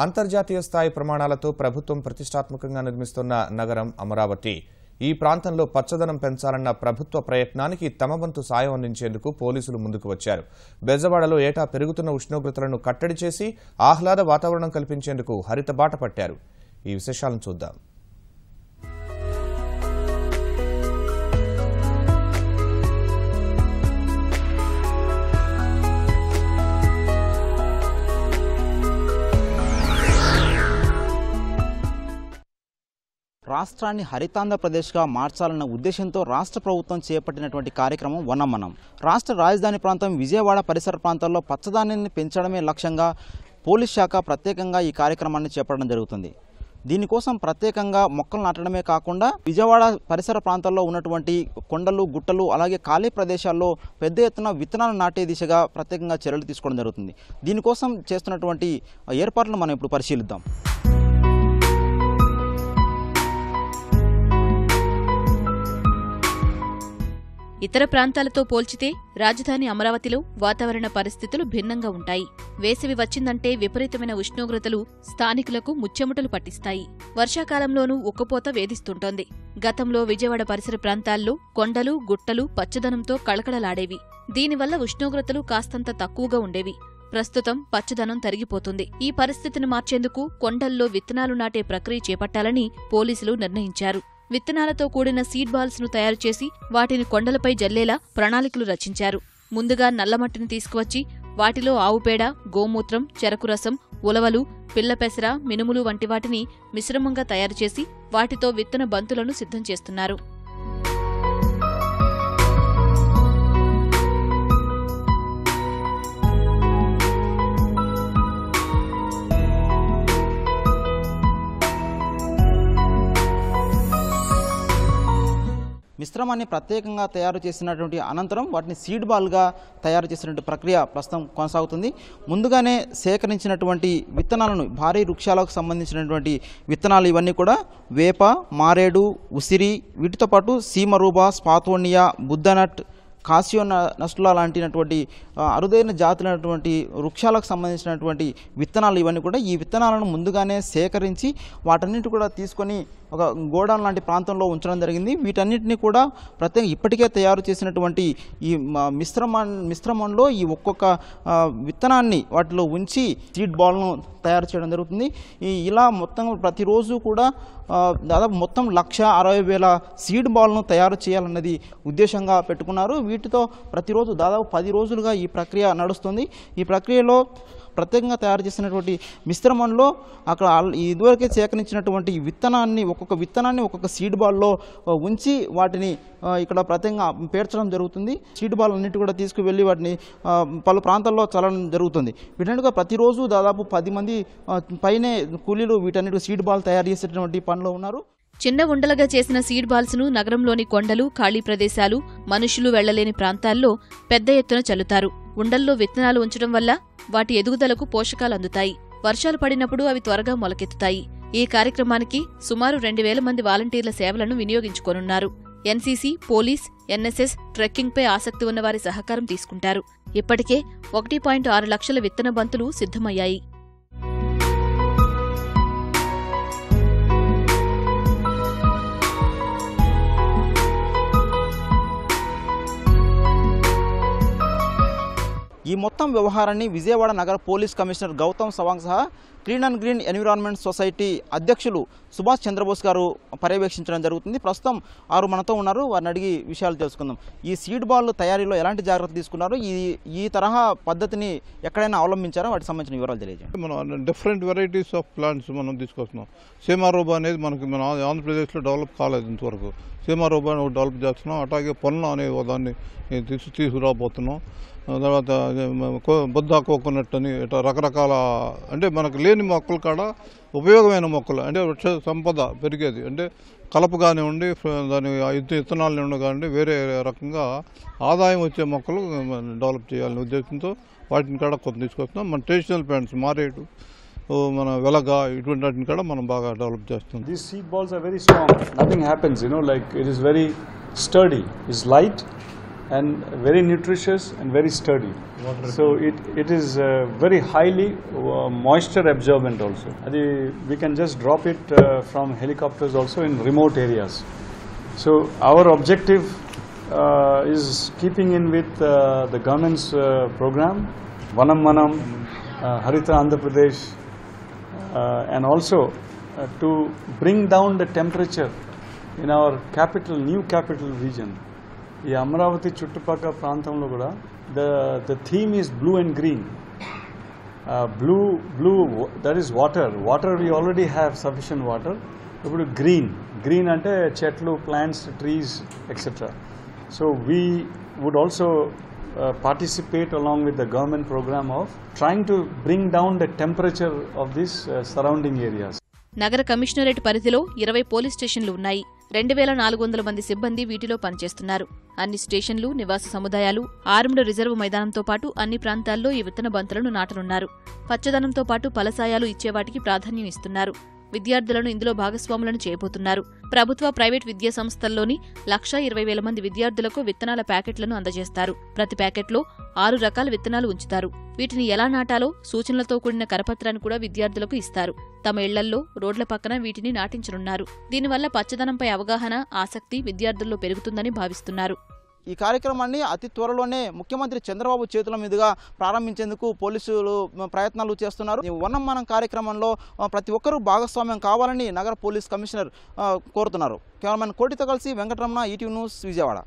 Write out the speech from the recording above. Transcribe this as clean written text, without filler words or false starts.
అంతర్జాతీయ స్థాయి ప్రమాణాలతో ప్రభుత్వం ప్రతిష్టాత్మకంగా నిర్మిస్తున్న నగరం అమరావతి. ఈ ప్రాంతంలో పచ్చదనం పెంచాలన్న ప్రభుత్వ ప్రయత్నానికి తమ వంతు సాయం అందించేందుకు పోలీసులు ముందుకు వచ్చారు. బెజవాడలో ఏటా పెరుగుతున్న ఉష్ణోగ్రతలను కట్టడి చేసి ఆహ్లాద వాతావరణం కల్పించేందుకు హరిత బాట పట్టారు. ఈ విశేషాలను చూద్దాం. రాష్ట్రాన్ని హరితాంధ్రప్రదేశ్గా మార్చాలన్న ఉద్దేశంతో రాష్ట్ర ప్రభుత్వం చేపట్టినటువంటి కార్యక్రమం వనమనం. రాష్ట్ర రాజధాని ప్రాంతం విజయవాడ పరిసర ప్రాంతాల్లో పచ్చదనాన్ని పెంచడమే లక్ష్యంగా పోలీస్ శాఖ ప్రత్యేకంగా ఈ కార్యక్రమాన్ని చేపట్టడం జరుగుతుంది. దీనికోసం ప్రత్యేకంగా మొక్కలు నాటడమే కాకుండా విజయవాడ పరిసర ప్రాంతాల్లో ఉన్నటువంటి కొండలు, గుట్టలు, అలాగే ఖాళీ ప్రదేశాల్లో పెద్ద ఎత్తున విత్తనాలు నాటే దిశగా ప్రత్యేకంగా చర్యలు తీసుకోవడం జరుగుతుంది. దీనికోసం చేస్తున్నటువంటి ఏర్పాట్లను మనం ఇప్పుడు పరిశీలిద్దాం. ఇతర ప్రాంతాలతో పోల్చితే రాజధాని అమరావతిలో వాతావరణ పరిస్థితులు భిన్నంగా ఉంటాయి. వేసవి వచ్చిందంటే విపరీతమైన ఉష్ణోగ్రతలు స్థానికులకు ముచ్చెమటలు పట్టిస్తాయి. వర్షాకాలంలోనూ ఉక్కపోత వేధిస్తుంటోంది. గతంలో విజయవాడ పరిసర ప్రాంతాల్లో కొండలు, గుట్టలు పచ్చదనంతో కళకళలాడేవి. దీనివల్ల ఉష్ణోగ్రతలు కాస్తంత తక్కువగా ఉండేవి. ప్రస్తుతం పచ్చదనం తరిగిపోతుంది. ఈ పరిస్థితిని మార్చేందుకు కొండల్లో విత్తనాలు నాటే ప్రక్రియ చేపట్టాలని పోలీసులు నిర్ణయించారు. విత్తనాలతో కూడిన సీడ్ బాల్స్ ను తయారు చేసి వాటిని కొండలపై జల్లేలా ప్రణాళికలు రచించారు. ముందుగా నల్లమట్టిని తీసుకువచ్చి వాటిలో ఆవుపేడ, గోమూత్రం, చెరకు రసం, ఉలవలు, పిల్లపెసర, మినుములు వంటి వాటిని మిశ్రమంగా తయారు చేసి వాటితో విత్తన బంతులను సిద్ధం చేస్తున్నారు. మిశ్రమాన్ని ప్రత్యేకంగా తయారు చేసినటువంటి అనంతరం వాటిని సీడ్ బాల్గా తయారు చేసినటువంటి ప్రక్రియ ప్రస్తుతం కొనసాగుతుంది. ముందుగానే సేకరించినటువంటి విత్తనాలను, భారీ వృక్షాలకు సంబంధించినటువంటి విత్తనాలు ఇవన్నీ కూడా వేప, మారేడు, ఉసిరి, వీటితో పాటు సీమరూబ, స్పాతోనియా, బుద్ధనట్, కాసియో నస్టులా లాంటినటువంటి అరుదైన జాతులైనటువంటి వృక్షాలకు సంబంధించినటువంటి విత్తనాలు ఇవన్నీ కూడా ఈ విత్తనాలను ముందుగానే సేకరించి వాటన్నిటి కూడా తీసుకొని ఒక గోడౌన్ లాంటి ప్రాంతంలో ఉంచడం జరిగింది. వీటన్నిటిని కూడా ప్రత్యేక ఇప్పటికే తయారు చేసినటువంటి ఈ మిశ్రమంలో ఈ ఒక్కొక్క విత్తనాన్ని వాటిలో ఉంచి సీడ్ బాల్ను తయారు చేయడం జరుగుతుంది. ఇలా మొత్తం ప్రతిరోజు కూడా దాదాపు మొత్తం 1,60,000 సీడ్ బాల్ను తయారు చేయాలన్నది ఉద్దేశంగా పెట్టుకున్నారు. వీటితో ప్రతిరోజు దాదాపు 10 రోజులుగా ఈ ప్రక్రియ నడుస్తుంది. ఈ ప్రక్రియలో ప్రత్యేకంగా తయారు చేసినటువంటి మిశ్రమంలో అక్కడ ఇదివరకే సేకరించినటువంటి విత్తనాన్ని ఒక్కొక్క సీడ్ బాల్లో ఉంచి వాటిని ఇక్కడ ప్రత్యేకంగా పేర్చడం జరుగుతుంది. సీడ్ బాల్ అన్నిటి కూడా తీసుకువెళ్ళి వాటిని పలు ప్రాంతాల్లో చల్లడం జరుగుతుంది. వీటన్నిటిగా ప్రతిరోజు దాదాపు 10 మంది పైనే కూలీలు వీటన్నిటి సీడ్ బాల్ తయారు చేసేటువంటి పనిలో ఉన్నారు. చిన్న ఉండలుగా చేసిన సీడ్ బాల్స్ ను నగరంలోని కొండలు, ఖాళీ ప్రదేశాలు, మనుషులు వెళ్లలేని ప్రాంతాల్లో పెద్ద ఎత్తున చల్లుతారు. ఉండల్లో విత్తనాలు ఉంచడం వల్ల వాటి ఎదుగుదలకు పోషకాలు అందుతాయి. వర్షాలు పడినప్పుడు అవి త్వరగా మొలకెత్తుతాయి. ఈ కార్యక్రమానికి సుమారు 2,000 మంది వాలంటీర్ల సేవలను వినియోగించుకోనున్నారు. ఎన్సీసీ, పోలీస్, ఎన్ఎస్ఎస్, ట్రెక్కింగ్పై ఆసక్తి ఉన్నవారి సహకారం తీసుకుంటారు. ఇప్పటికే 1.6 లక్షల విత్తన బంతులు సిద్ధమయ్యాయి. ఈ మొత్తం వ్యవహారాన్ని విజయవాడ నగర పోలీస్ కమిషనర్ గౌతమ్ సవాంగ్ సహా clean and green environment society అధ్యక్షులు సుభాష్ చంద్రబోస్ గారు పర్యవేక్షించడం జరుగుతుంది. ప్రస్తుతం వారు మనతో ఉన్నారు. వారిని అడిగి విషయాలు తెలుసుకుందాం. ఈ సీడ్ బాల్ తయారీలో ఎలాంటి జాగ్రత్తలు తీసుకున్నారు? ఈ తరహా పద్ధతిని ఎక్కడైనా అవలంబించారా? వాటికి సంబంధించిన వివరాలు తెలియజేయండి. మనం డిఫరెంట్ వెరైటీస్ ఆఫ్ ప్లాంట్స్ మనం తీసుకొస్తున్నాం. సీమారోబా అనేది మన ఆంధ్రప్రదేశ్లో డెవలప్ కాలేదు ఇంతవరకు. సీమారోబా డెవలప్ చేస్తున్నాం. అట్లాగే పొన్న అనే దాన్ని తీసుకురాబోతున్నాం. తర్వాత బుద్ధ కోకోనట్ అని ఇట్లా రకరకాల అంటే మనకు లేని మొక్కలు కాడ ఉపయోగమైన మొక్కలు అంటే వృక్ష సంపద పెరిగేది అంటే కలప కానివ్వండి, దాని విత్తనాలు కానివ్వండి, వేరే రకంగా ఆదాయం వచ్చే మొక్కలు డెవలప్ చేయాలనే ఉద్దేశంతో వాటిని కూడా కొంత తీసుకొస్తున్నాం. మన ట్రెడిషనల్ ప్లాంట్స్ మారేడు, మన వెలగ ఇటువంటి వాటిని కూడా మనం బాగా డెవలప్ చేస్తున్నాం. These seed balls are very strong. Nothing happens, like it is very sturdy. It's light and very nutritious and very sturdy. So it is very highly moisture absorbent also. We can just drop it from helicopters also in remote areas. So our objective is keeping in with the government's program, Vanam Manam, Harita Andhra Pradesh, and also to bring down the temperature in our capital, new capital region. ఈ అమరావతి చుట్టుపక్కల ప్రాంతంలో కూడా the theme is blue and green. Blue that is water we already have sufficient water. ఇప్పుడు green అంటే చెట్లు, plants, trees, etc. So we would also participate along with the government program of trying to bring down the temperature of these surrounding areas. నగర commissionerate పరిధిలో 20 police స్టేషన్లు ఉన్నాయి. 2400 మంది సిబ్బంది వీటిలో పనిచేస్తున్నారు. అన్ని స్టేషన్లు, నివాస సముదాయాలు, ఆర్మ్డ్ రిజర్వ్ మైదానంతో పాటు అన్ని ప్రాంతాల్లో ఈ విత్తన బంతులను నాటనున్నారు. పచ్చదనంతో పాటు ఫలసాయాలు ఇచ్చేవాటికి ప్రాధాన్యం ఇస్తున్నారు. విద్యార్థులను ఇందులో భాగస్వాములను చేయబోతున్నారు. ప్రభుత్వ, ప్రైవేట్ విద్యా సంస్థల్లోని 1,20,000 మంది విద్యార్థులకు విత్తనాల ప్యాకెట్లను అందజేస్తారు. ప్రతి ప్యాకెట్లో 6 రకాల విత్తనాలు ఉంచుతారు. వీటిని ఎలా నాటాలో సూచనలతో కూడిన కరపత్రాన్ని కూడా విద్యార్థులకు ఇస్తారు. తమ ఇళ్లల్లో, రోడ్ల పక్కన వీటిని నాటించనున్నారు. దీనివల్ల పచ్చదనంపై అవగాహన, ఆసక్తి విద్యార్థుల్లో పెరుగుతుందని భావిస్తున్నారు. ఈ కార్యక్రమాన్ని అతి త్వరలోనే ముఖ్యమంత్రి చంద్రబాబు చేతుల మీదుగా ప్రారంభించేందుకు పోలీసులు ప్రయత్నాలు చేస్తున్నారు. ఈ వనం మనం కార్యక్రమంలో ప్రతి ఒక్కరూ భాగస్వామ్యం కావాలని నగర పోలీస్ కమిషనర్ కోరుతున్నారు. కెమెరామెన్ కోటితో కలిసి వెంకటరమణ, ఈటీవీ న్యూస్, విజయవాడ.